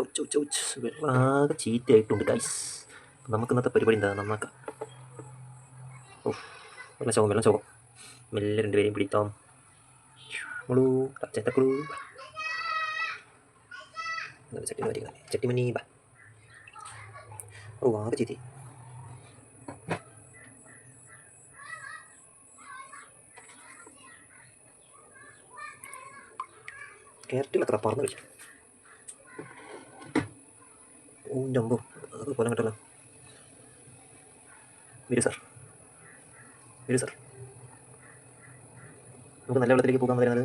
ആകെ ചീത്തയായിട്ടുണ്ട് ഗൈസ്. നമുക്ക് ഇന്നത്തെ പരിപാടി എന്താ? നന്നാക്കാം. വെള്ളം ശോകം മെല്ലെ രണ്ടുപേരെയും പിടിക്കാം. ചട്ടിമണി ബാ. ആകെ ചീത്തി. ക്യാരറ്റിലൊക്കെ പറന്ന് കളിച്ചു. ജമ്പോ അത് കൊല്ലം കേട്ടല്ലോ. വരൂ സാർ, നമുക്ക് നല്ല വെള്ളത്തിലേക്ക് പോകാൻ വരുന്നത്.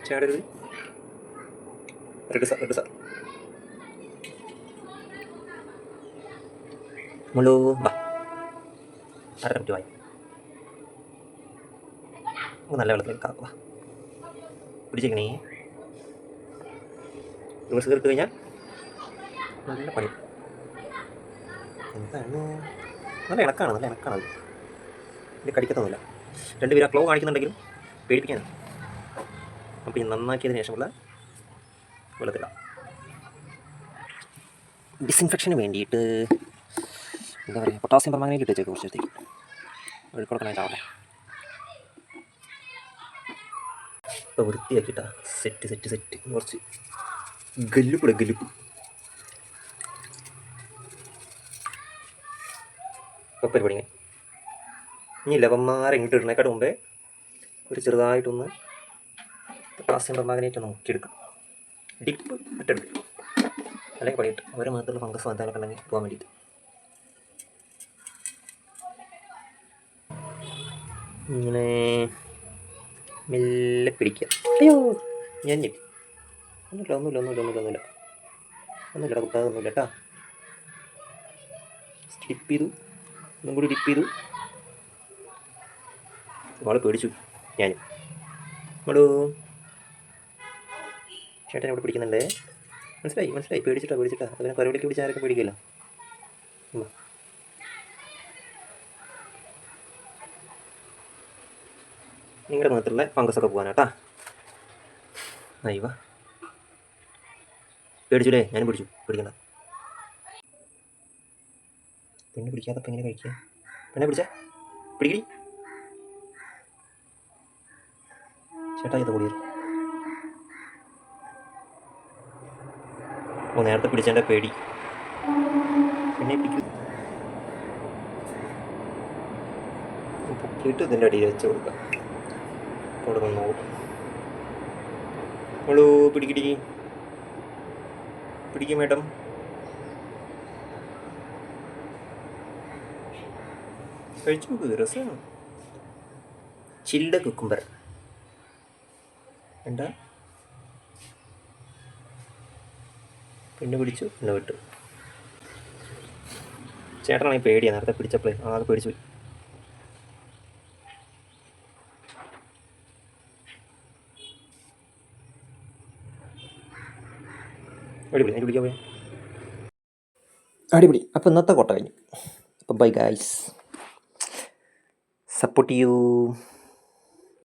ചേടരുത്. റെഡ് സാർ മുള്ളൂ ബാ. അരമിനിറ്റ് നല്ല വെള്ളത്തിലേക്ക് കാക്കുക. പിടിച്ചേക്കണേ. റിവേഴ്സ് കയറിട്ട് കഴിഞ്ഞാൽ നല്ല പണി. എന്താണ്? നല്ല ഇണക്കാണ്. ഇത് കടിക്കത്തൊന്നുമില്ല. രണ്ടുപേരും ആ ക്ലോ കാണിക്കുന്നുണ്ടെങ്കിലും പേടിപ്പിക്കാനാണ്. അപ്പോൾ ഈ നന്നാക്കിയതിന് ശേഷമുള്ള വെള്ളത്തിലാണ് ഡിസിൻഫെക്ഷന് വേണ്ടിയിട്ട് എന്താ പറയുക, പൊട്ടാസ്യം പെർമാംഗനേറ്റ് ഇട്ട് വെച്ചേക്ക് കുറച്ചത്തേക്ക്. ഒഴുക്കൊടുക്കണമായിട്ടാവട്ടെ. ഇപ്പോൾ വൃത്തിയാക്കിയിട്ടാ. സെറ്റ് കുറച്ച് ഗല്ലുപ്പ്. ഇപ്പോൾ പരിപാടി ഇനി ലവന്മാരെ ഇങ്ങോട്ട് ഇടുന്നേക്കാട്ട് മുമ്പേ ഒരു ചെറുതായിട്ടൊന്ന് പൊട്ടാസ്യം പെർമാംഗനേറ്റ് നോക്കിയെടുക്കാം. ഡിപ്പ് ഇട്ടെടുക്കും. അല്ലെങ്കിൽ പണിയിട്ട് ഓരോ മുഖത്തുള്ള ഫംഗസ് എന്തെങ്കിലുമൊക്കെ ഉണ്ടെങ്കിൽ പോകാൻ വേണ്ടിയിട്ട്. ഇങ്ങനെ മെല്ലെ പിടിക്കുക. അയ്യോ ഞാൻ ഞെട്ടി. ഒന്നുമില്ല കുട്ടാതൊന്നുമില്ല കേട്ടോ. ഡിപ്പ് ചെയ്തു, ഒന്നും കൂടി ഡിപ്പ് ചെയ്തു. അവളെ പേടിച്ചു ഞാനും. നമ്മളോ ചേട്ടൻ ഇവിടെ പിടിക്കുന്നുണ്ടേ. മനസ്സിലായി. പേടിച്ചിട്ടാ. അതിനെ കരുവിലേക്ക് പിടിച്ചാൽ ആരൊക്കെ പേടിക്കുമല്ലോ. നിങ്ങളുടെ മുഖത്തുള്ള ഫംഗസൊക്കെ പോകാനാട്ടാ. അയ്യവ പേടിച്ചുല്ലേ? ഞാനും പിടിച്ചു. പേടിക്കണ്ട. പെണ്ണ് പിടിക്കാത്തപ്പോൾ എങ്ങനെ കഴിക്കുക? പെണ്ണെ പിടിക്കടി. ചേട്ടാ ഇത് കൂടി നേരത്തെ പിടിച്ചതിൻ്റെ പേടി. പെണ്ണെ പിടിക്കും. പൊക്കിയിട്ട് ഇതിൻ്റെ അടിയിൽ വെച്ച് കൊടുക്കാം. അവിടെ വന്നോട്ടെ. ഹലോ പിടിക്കും മേഡം. കഴിച്ചു നോക്ക്, രസമാണ്. ചിൽഡ് കുക്കുംബർ എന്താ? പിന്നെ പിടിച്ചു, പിന്നെ വിട്ടു. ചേട്ടനാണെങ്കിൽ പേടിയാണ്. നേരത്തെ പിടിച്ചപ്പോഴേ ആകെ പേടിച്ചു പോയി. അടിപൊളി. അപ്പോൾ ഇന്നത്തെ കൊട്ട കഴിഞ്ഞു. അപ്പോൾ ബൈ ഗൈസ്, സപ്പോർട്ട് ചെയ്യൂ.